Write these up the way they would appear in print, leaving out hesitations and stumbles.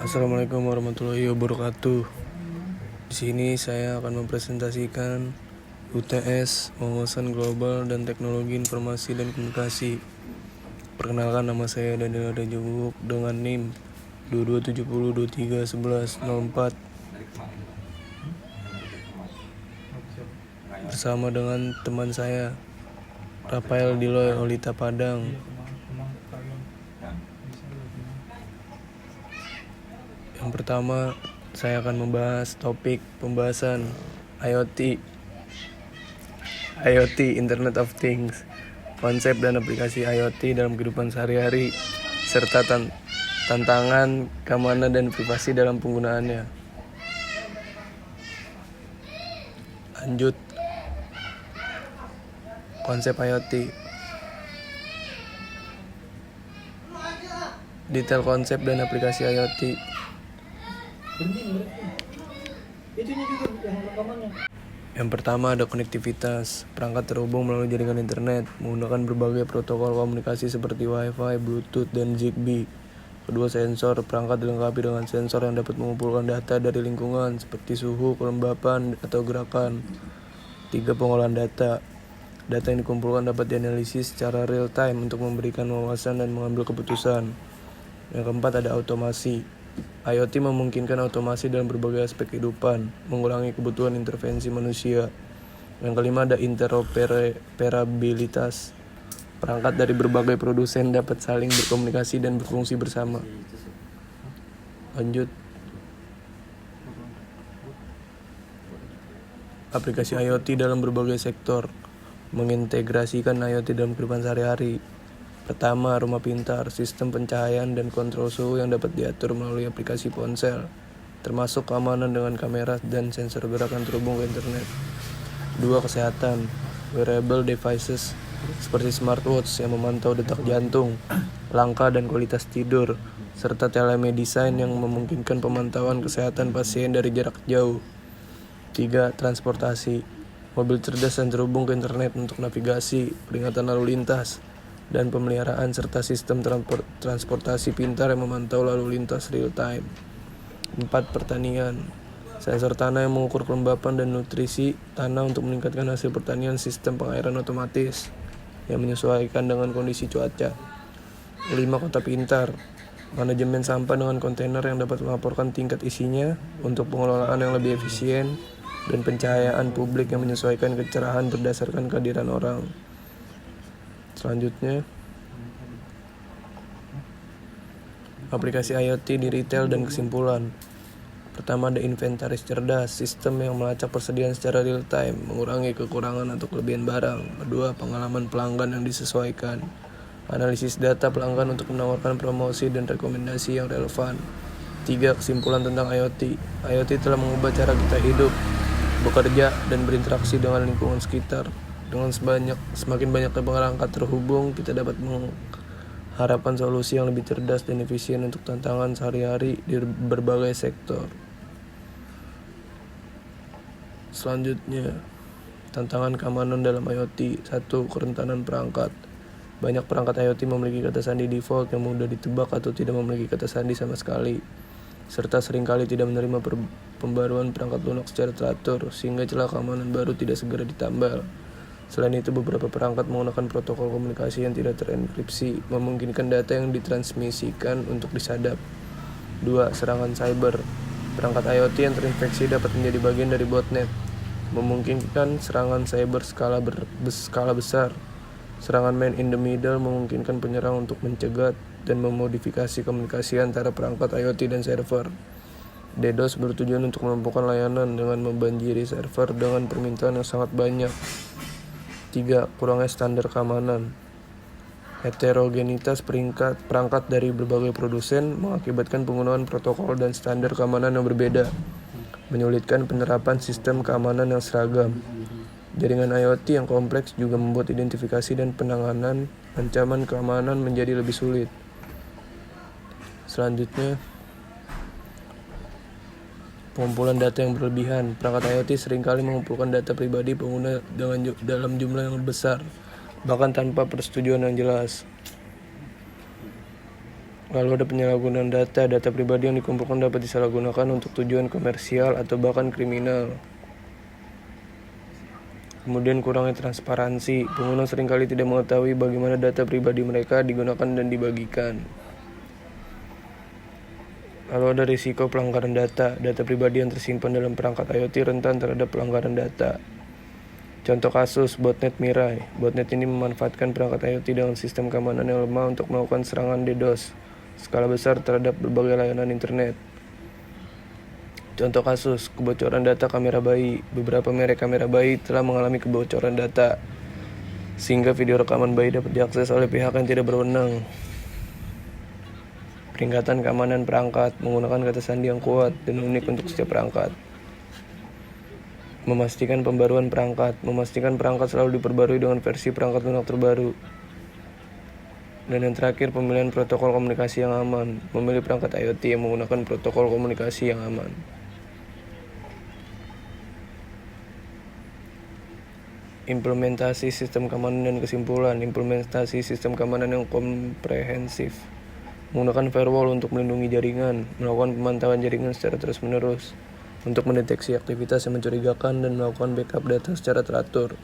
Assalamualaikum warahmatullahi wabarakatuh. Di sini saya akan mempresentasikan UTS Wawasan Global dan Teknologi Informasi dan Komunikasi. Perkenalkan, nama saya Daniel Rajabuk dengan NIM 2270231104 bersama dengan teman saya Rafael Diloy Olita Padang. Yang pertama, saya akan membahas topik pembahasan IoT, Internet of Things, konsep dan aplikasi IoT dalam kehidupan sehari-hari, serta tantangan keamanan dan privasi dalam penggunaannya. Lanjut, konsep IoT. Detail konsep dan aplikasi IoT. Yang pertama ada konektivitas. Perangkat terhubung melalui jaringan internet menggunakan berbagai protokol komunikasi seperti Wi-Fi, Bluetooth, dan Zigbee. Kedua, sensor. Perangkat dilengkapi dengan sensor yang dapat mengumpulkan data dari lingkungan seperti suhu, kelembapan, atau gerakan. 3, pengolahan data. Data yang dikumpulkan dapat dianalisis secara real time untuk memberikan wawasan dan mengambil keputusan. Yang keempat ada otomasi. IoT memungkinkan otomasi dalam berbagai aspek kehidupan, mengurangi kebutuhan intervensi manusia. Yang kelima ada interoperabilitas. Perangkat dari berbagai produsen dapat saling berkomunikasi dan berfungsi bersama. Lanjut. Aplikasi IoT dalam berbagai sektor. Mengintegrasikan IoT dalam kehidupan sehari-hari. Pertama, rumah pintar, sistem pencahayaan dan kontrol suhu yang dapat diatur melalui aplikasi ponsel, termasuk keamanan dengan kamera dan sensor gerakan terhubung ke internet. 2, kesehatan, wearable devices seperti smartwatch yang memantau detak jantung, langkah dan kualitas tidur, serta telemedicine yang memungkinkan pemantauan kesehatan pasien dari jarak jauh. 3, transportasi, mobil cerdas yang terhubung ke internet untuk navigasi, peringatan lalu lintas, dan pemeliharaan, serta sistem transportasi pintar yang memantau lalu lintas real time. 4, pertanian, sensor tanah yang mengukur kelembapan dan nutrisi tanah untuk meningkatkan hasil pertanian, sistem pengairan otomatis yang menyesuaikan dengan kondisi cuaca. 5, kota pintar, manajemen sampah dengan kontainer yang dapat melaporkan tingkat isinya untuk pengelolaan yang lebih efisien, dan pencahayaan publik yang menyesuaikan kecerahan berdasarkan kehadiran orang. Selanjutnya, aplikasi IoT di retail dan kesimpulan. Pertama ada inventaris cerdas, sistem yang melacak persediaan secara real time, mengurangi kekurangan atau kelebihan barang. Kedua, pengalaman pelanggan yang disesuaikan, analisis data pelanggan untuk menawarkan promosi dan rekomendasi yang relevan. 3, kesimpulan tentang IoT. IoT telah mengubah cara kita hidup, bekerja, dan berinteraksi dengan lingkungan sekitar. Dengan semakin banyaknya perangkat terhubung, kita dapat mengharapkan solusi yang lebih cerdas dan efisien untuk tantangan sehari-hari di berbagai sektor. Selanjutnya, tantangan keamanan dalam IoT. 1, kerentanan perangkat. Banyak perangkat IoT memiliki kata sandi default yang mudah ditebak atau tidak memiliki kata sandi sama sekali, serta seringkali tidak menerima pembaruan perangkat lunak secara teratur, sehingga celah keamanan baru tidak segera ditambal. Selain itu, beberapa perangkat menggunakan protokol komunikasi yang tidak terenkripsi, memungkinkan data yang ditransmisikan untuk disadap. 2, serangan cyber. Perangkat IoT yang terinfeksi dapat menjadi bagian dari botnet, memungkinkan serangan cyber skala besar. Serangan man in the middle memungkinkan penyerang untuk mencegat dan memodifikasi komunikasi antara perangkat IoT dan server. DDoS bertujuan untuk melumpuhkan layanan dengan membanjiri server dengan permintaan yang sangat banyak. 3, kurangnya standar keamanan. Heterogenitas perangkat dari berbagai produsen mengakibatkan penggunaan protokol dan standar keamanan yang berbeda, menyulitkan penerapan sistem keamanan yang seragam. Jaringan IoT yang kompleks juga membuat identifikasi dan penanganan ancaman keamanan menjadi lebih sulit. Selanjutnya, pengumpulan data yang berlebihan. Perangkat IoT seringkali mengumpulkan data pribadi pengguna dalam jumlah yang besar, bahkan tanpa persetujuan yang jelas. Lalu ada penyalahgunaan data. Data pribadi yang dikumpulkan dapat disalahgunakan untuk tujuan komersial atau bahkan kriminal. Kemudian kurangnya transparansi. Pengguna seringkali tidak mengetahui bagaimana data pribadi mereka digunakan dan dibagikan. Lalu ada risiko pelanggaran data. Data pribadi yang tersimpan dalam perangkat IoT rentan terhadap pelanggaran data. Contoh kasus, botnet Mirai. Botnet ini memanfaatkan perangkat IoT dengan sistem keamanan yang lemah untuk melakukan serangan DDoS skala besar terhadap berbagai layanan internet. Contoh kasus, kebocoran data kamera bayi. Beberapa merek kamera bayi telah mengalami kebocoran data, sehingga video rekaman bayi dapat diakses oleh pihak yang tidak berwenang. Peningkatan keamanan perangkat menggunakan kata sandi yang kuat dan unik untuk setiap perangkat. Memastikan pembaruan perangkat. Memastikan perangkat selalu diperbarui dengan versi perangkat lunak terbaru. Dan yang terakhir, pemilihan protokol komunikasi yang aman. Memilih perangkat IoT yang menggunakan protokol komunikasi yang aman. Implementasi sistem keamanan dan kesimpulan. Implementasi sistem keamanan yang komprehensif. Menggunakan firewall untuk melindungi jaringan. Melakukan pemantauan jaringan secara terus-menerus untuk mendeteksi aktivitas yang mencurigakan dan melakukan backup data secara teratur.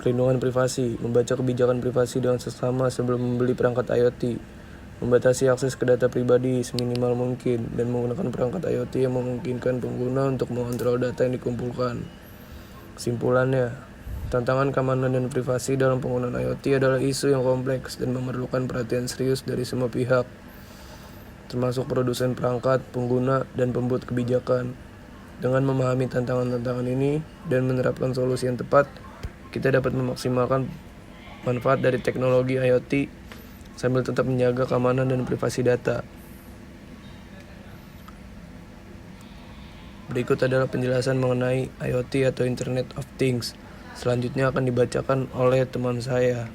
Perlindungan privasi. Membaca kebijakan privasi dengan seksama sebelum membeli perangkat IoT. Membatasi akses ke data pribadi seminimal mungkin dan menggunakan perangkat IoT yang memungkinkan pengguna untuk mengontrol data yang dikumpulkan. Kesimpulannya, tantangan keamanan dan privasi dalam penggunaan IoT adalah isu yang kompleks dan memerlukan perhatian serius dari semua pihak, termasuk produsen perangkat, pengguna, dan pembuat kebijakan. Dengan memahami tantangan-tantangan ini dan menerapkan solusi yang tepat, kita dapat memaksimalkan manfaat dari teknologi IoT sambil tetap menjaga keamanan dan privasi data. Berikut adalah penjelasan mengenai IoT atau Internet of Things. Selanjutnya akan dibacakan oleh teman saya.